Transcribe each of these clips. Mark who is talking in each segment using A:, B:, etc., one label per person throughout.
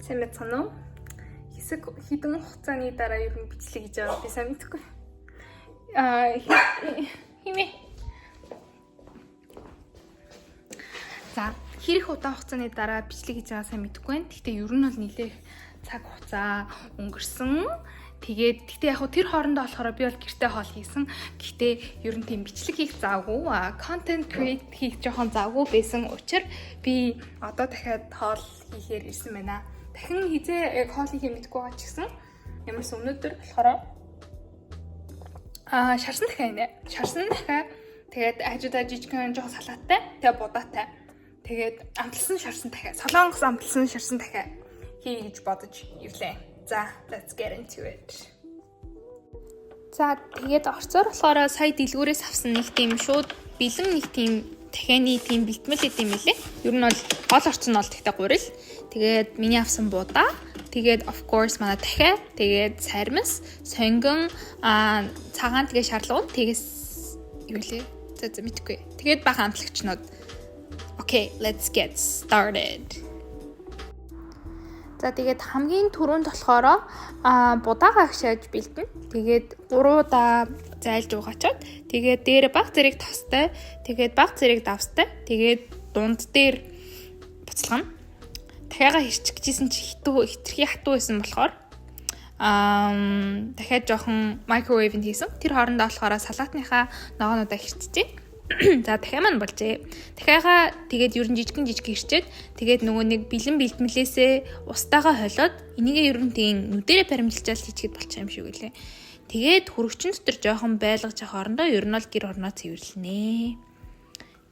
A: Сайн байна уу? Хэсэг хідэн хугацааны дараа ер нь бичлэг гэж байгаа би сайн мэдэхгүй. Химээ. За, хэрэг удаан хугацааны дараа бичлэг гэж байгаа сайн мэдэхгүй байна. Гэхдээ ер нь бол нэлээх цаг хугацаа өнгөрсөн. Гэхдээ яг тэр хоорондоо болохоор би бол гэртээ хоол хийсэн. Гэхдээ ер нь тийм бичлэг хийх завгүй, content create хийх жоохон завгүй байсан учраас би одоо дахиад хоол хийхээр ирсэн байна. Дахин хизээ яг хоол хийхээ мэдгүй байгаа ч гэсэн ямарс өнөөдөр болохоор шарсан дахиа инэ. Шарсан дахиа тэгээд ажуудаа жижигхэн жоохон салааттай, тэгээд будаатай. Тэгээд амталсан шарсан дахиа, солонгос амталсан шарсан дахиа хий гэж бодож ирлээ. За, let's get into it. За, тэгээд орцоор болохоор сая дэлгүүрээс авсан нэг тийм шууд бэлэн нэг тийм дахианы тийм бэлтгэл идэм билээ. Ер нь бол гол орцон нь бол тэгтээ гурил. Тэгээд миний авсан будаа, тэгээд of course манай дахиа, тэгээд сармис, сонгон, цагаан тэгээ шарлуун, тэгээс юу лээ? За мэдгүй. Тэгээд бага амтлагчнууд. Okay, let's get started. За тэгээд хамгийн түрүүнд болохоор будаага агшааж бэлдэн. Тэгээд 3 удаа зайлж угаачаад тэгээд дээр баг зэрэг тостой, тэгээд баг зэрэг давстай, тэгээд дунд дээр буцалгана. Дахиагаа хэрчих гэжсэн чи хитрхи хатуу байсан болохоор дахиад жоохон microwave-д хийсэн. Тэр хоорондоо болохоор салаатныхаа ногоонуудаа хэрчжээ. За дахиад маань болжээ. Дахиагаа тэгээд ер нь жижигэн хэрчээд тэгээд нөгөө нэг бэлэн бэлтмэлээсээ устаагаа холиод энийгээ ер нь тийм нүдэрээ баримжилчаал хийчихэд болчих юм шиг үлээ. Тэгээд хөрөгчин дотор жоохон байлгаж авах хоорондоо ер нь бол гэр орноо цэвэрлэнэ.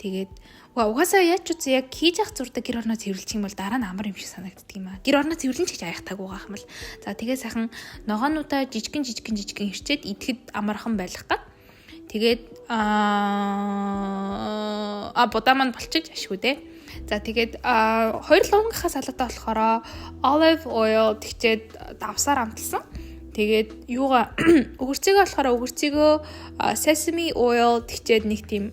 A: Тэгээд угаасаа яаж ч үгүй яг хийж ах зурдаг гэр орноо цэвэрлэх юм бол дараа нь амар юм шиг санагддаг юм аа. Гэр орноо цэвэрлэн ч гэж аяхтаагүй байгаа юм л. За тэгээд сайхан ногоонуудаа жижигэн хэрчээд идэхэд амархан байлгах гад. Тэгээд будаа маань болчих ашгүй те. За тэгээд 2 лунгийнхаа салаатаа болохоор olive oil тэгчээд давсаар амталсан. Тэгээд юугаа өгөрцөгөө болохоор өгөрцөгөө sesame oil тэгчээд нэг тийм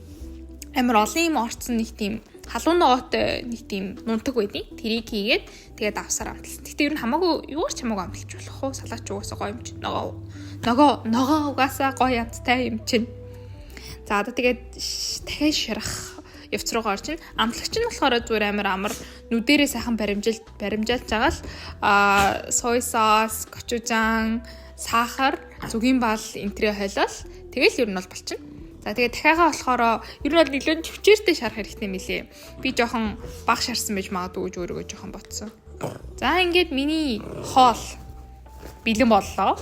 A: амар олон юм орцсон нэг тийм халуун ногоотой нэг тийм нунтаг байдیں۔ Тэрийг хийгээд тэгээд давсаар амталсан. Гэхдээ ер нь хамаагүй юугаар ч хамаагүй амталж болох уу? Салаач угаасаа гоё юм чинь. Ногоо угаасаа гоё ядтай юм чинь. За одоо тэгээд дахиад шарах явц руугаа орчин. Амтлагч нь болохоор зүгээр амар нүдэрээ сайхан баримжаалж байгаа л soy sauce, gochujang, сахар, зүгийн бал энтрээ хойлол тэгэл ер нь бол болчихно. За тэгээд дахиагаа болохоор ер нь бол нэлээд төвчээртэй шарах хэрэгтэй мэлээ. Би жоохон баг шарсан байж магадгүй гэж өөрийгөө жоохон ботсон. За ингээд миний хоол бэлэн боллоо.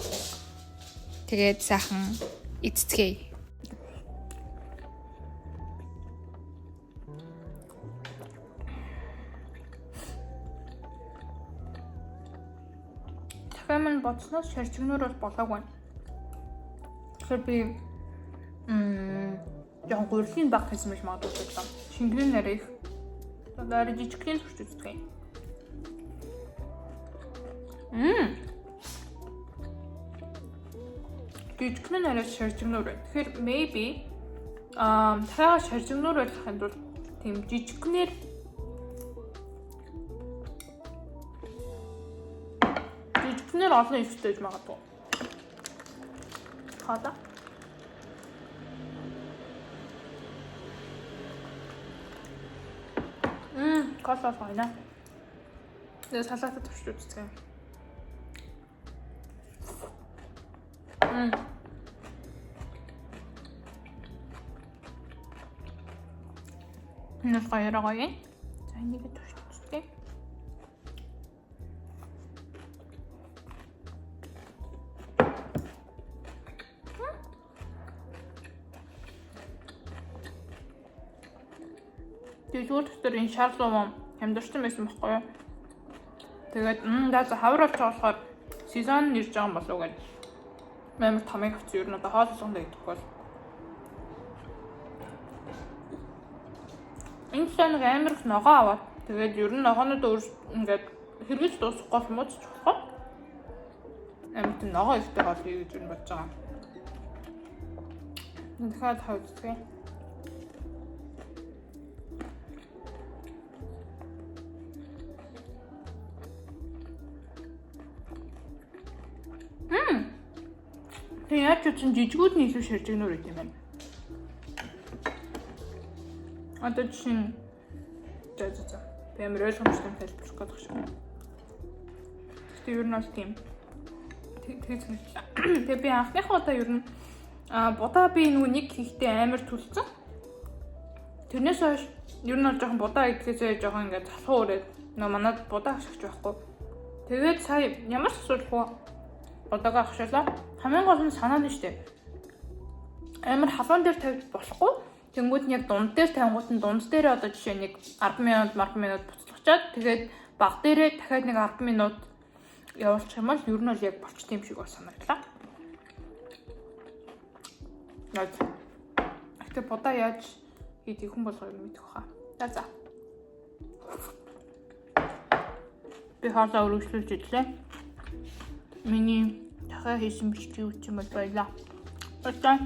A: Тэгээд сайхан эцэцгээе. Фэмэн боцноос шарчигнөр бол болоогүй. Тэгэхээр би яг гурилын баг хийсэн байж магадгүй бодлоо. Шингэн нарыг дараа жижигхэн төрч үздэг. Жижигхэн нарыг шарчигнөр. Тэгэхээр maybe тайга шарчигнөр байх юм бол тийм жижигхнэр жижигхнэр олон ихтэй гэж магадгүй. Хада. Кофе файна. Тэгээ салаатад турш үзье. Энэ гоё. За энийг турш үзье. Зүгээр дотор энэ шарлуун хямдэрсэн байсан байхгүй юу? Тэгээд даа хавар болж байгаа болохоор сезон нэрж байгаа юм болов уу гэж. Амар томыг авчих юу надад хоол болгонд идэхгүй бол. Энэ сан амар их ногоо аваад тэгээд ер нь ногоонууд ингээд хэрэгж дуусахгүй юм уу ч болохоо. Амар тийм ногоо ихтэй бол гэж юу бодож байгаа. Дахиад хавцгаа. Тэг яаж ч үсэн жижигүүд нь илүү ширжигнөр байт юм байна. Одоо чинь за. Би амар ойлгомжтой тайлбарлах гэдэг шиг. Тэгтээ ер нь бол тийм. Тэгж мэдлээ. Тэгээ би анхныхаа удаа ер нь будаа би нэг хийхдээ амар түлцэн. Тэрнээс хойш ер нь бол жоохон будаа идэхээсээ жоохон ингээд залхуу өрөөд манад будаа ашигч байхгүй. Тэгээд сая ямар ч асуудалгүй будаага ахшаалаа. Хамгийн гол нь санаа нь штэ. Амар халуун дээр тавьж болохгүй. Тэнгүүд нь яг дунд дээр тавингууд нь дунд дээр одоо жишээ нэг 10 минут буцалгачаад тэгээд баг дээрээ дахиад нэг 10 минут явуулчих юм бол ер нь бол яг болчт юм шиг бол санагдлаа. Яг. Гэтэ будаа яаж хийх хүн болгоё мэдэх хаа. За. Би хаалаа өргөжлүүлж идлээ. Миний дахиад хийсэн бичлэг үуч юм бол баялаа. Баярлалаа.